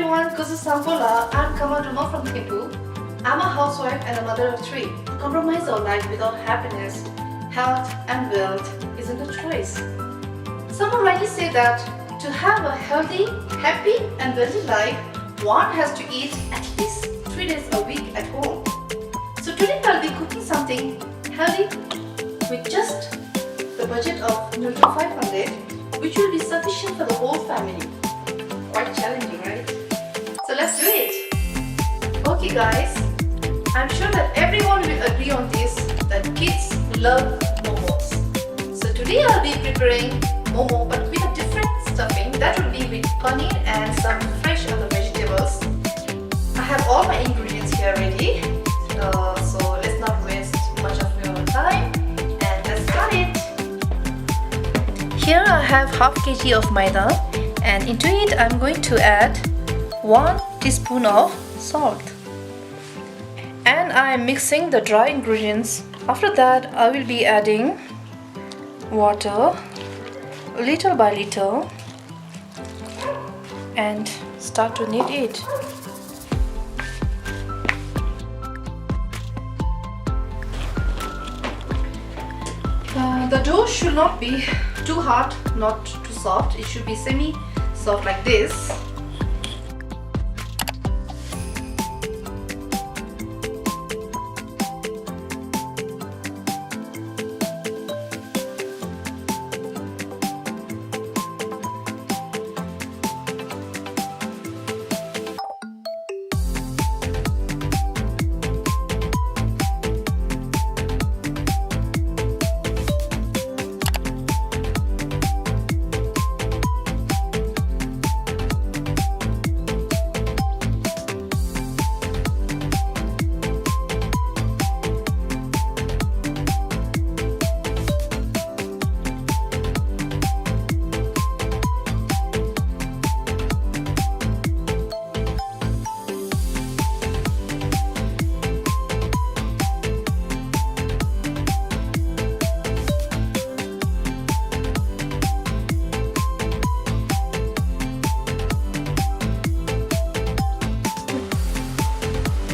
everyone, this is Sampola. I'm Kamaduma from Thimphu. I'm a housewife and a mother of three. To compromise our life without happiness, health and wealth isn't a choice. Someone rightly said that to have a healthy, happy and wealthy life, one has to eat at least 3 days a week at home. So today I'll be cooking something healthy with just the budget of nearly 500, which will be sufficient for the whole family. Quite challenging, right? So let's do it. Okay guys, I'm sure that everyone will agree on this, that kids love momos. So today I'll be preparing momo but with a different stuffing. That will be with paneer and some fresh other vegetables. I have all my ingredients here ready. So let's not waste much of your time and let's start it. Here I have half kg of maida, and into it I'm going to add 1 teaspoon of salt. And I am mixing the dry ingredients. After that I will be adding water little by little and start to knead it. The dough should not be too hard, not too soft. It should be semi-soft like this.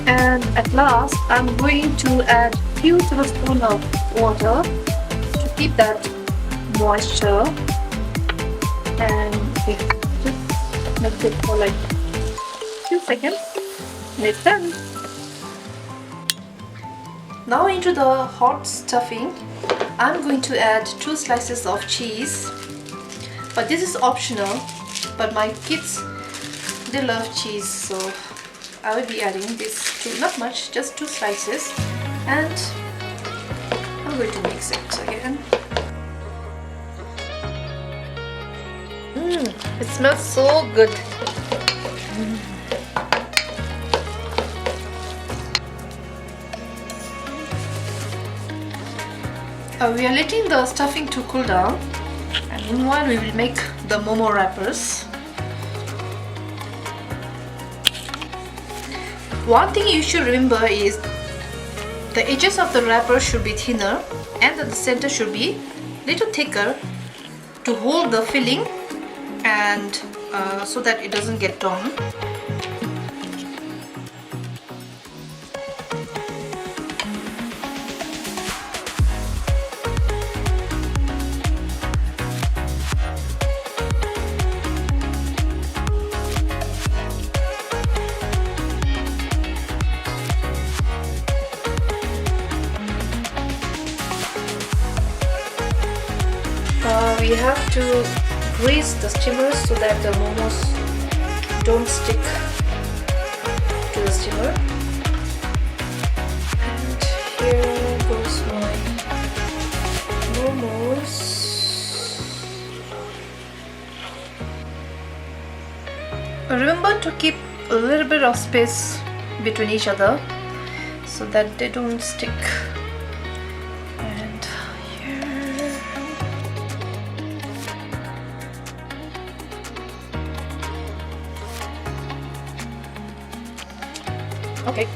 And at last I'm going to add few tablespoons of water to keep that moisture, and just mix it for like few seconds and it's done. Now into the hot stuffing I'm going to add 2 slices of cheese, but this is optional, but my kids, they love cheese, so I will be adding this to, not much, just 2 slices, and I'm going to mix it again. It smells so good. We are letting the stuffing to cool down, and meanwhile we will make the momo wrappers. One thing you should remember is the edges of the wrapper should be thinner and the center should be little thicker to hold the filling and so that it doesn't get torn. We have to grease the steamers so that the momos don't stick to the steamer. And here goes my momos. Remember to keep a little bit of space between each other so that they don't stick. Okay.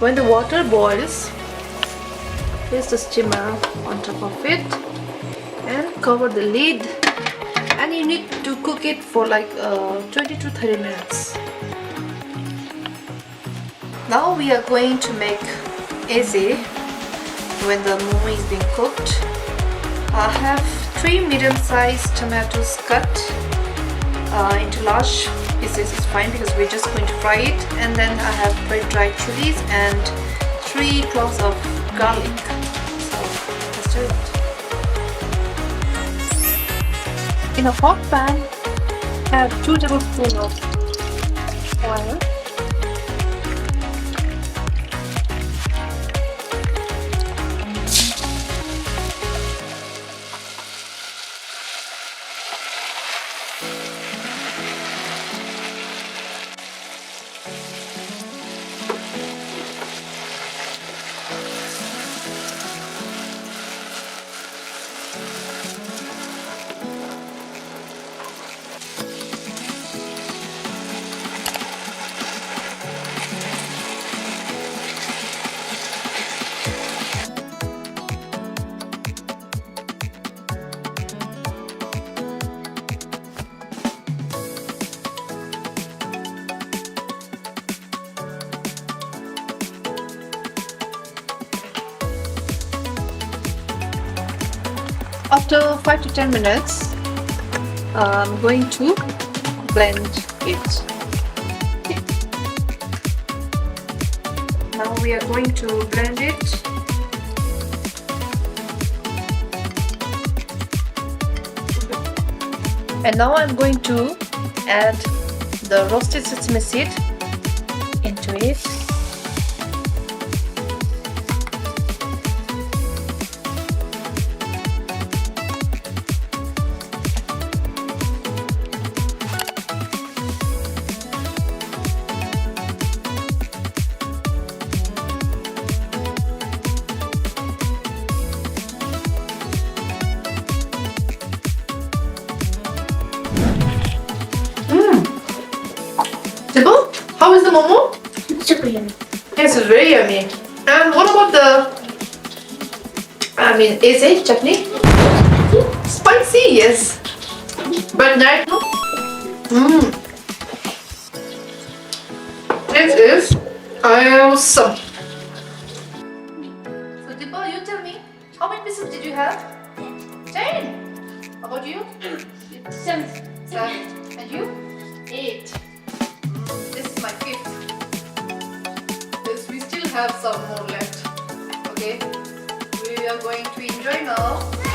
When the water boils, place the steamer on top of it and cover the lid and you need to cook it for like 20 to 30 minutes. Now we are going to make easy when the momo is being cooked. I have 3 medium-sized tomatoes cut into large pieces. It's fine because we're just going to fry it. And then I have dried chilies and 3 cloves of garlic. So let's do it. In a hot pan, add 2 tablespoons of oil. After 5 to 10 minutes, I'm going to blend it. Now we are going to blend it. And now I'm going to add the roasted sesame seed into it. Simple? How is the momo? Super yummy. Yes, it's very yummy. And what about is it chutney? Spicy, yes. But nice, no? This is awesome. So Deepa, you tell me, how many pieces did you have? 10. How about you? 7. 7. And you? 8. This is my 5th. We still have some more left. Okay, we are going to enjoy now.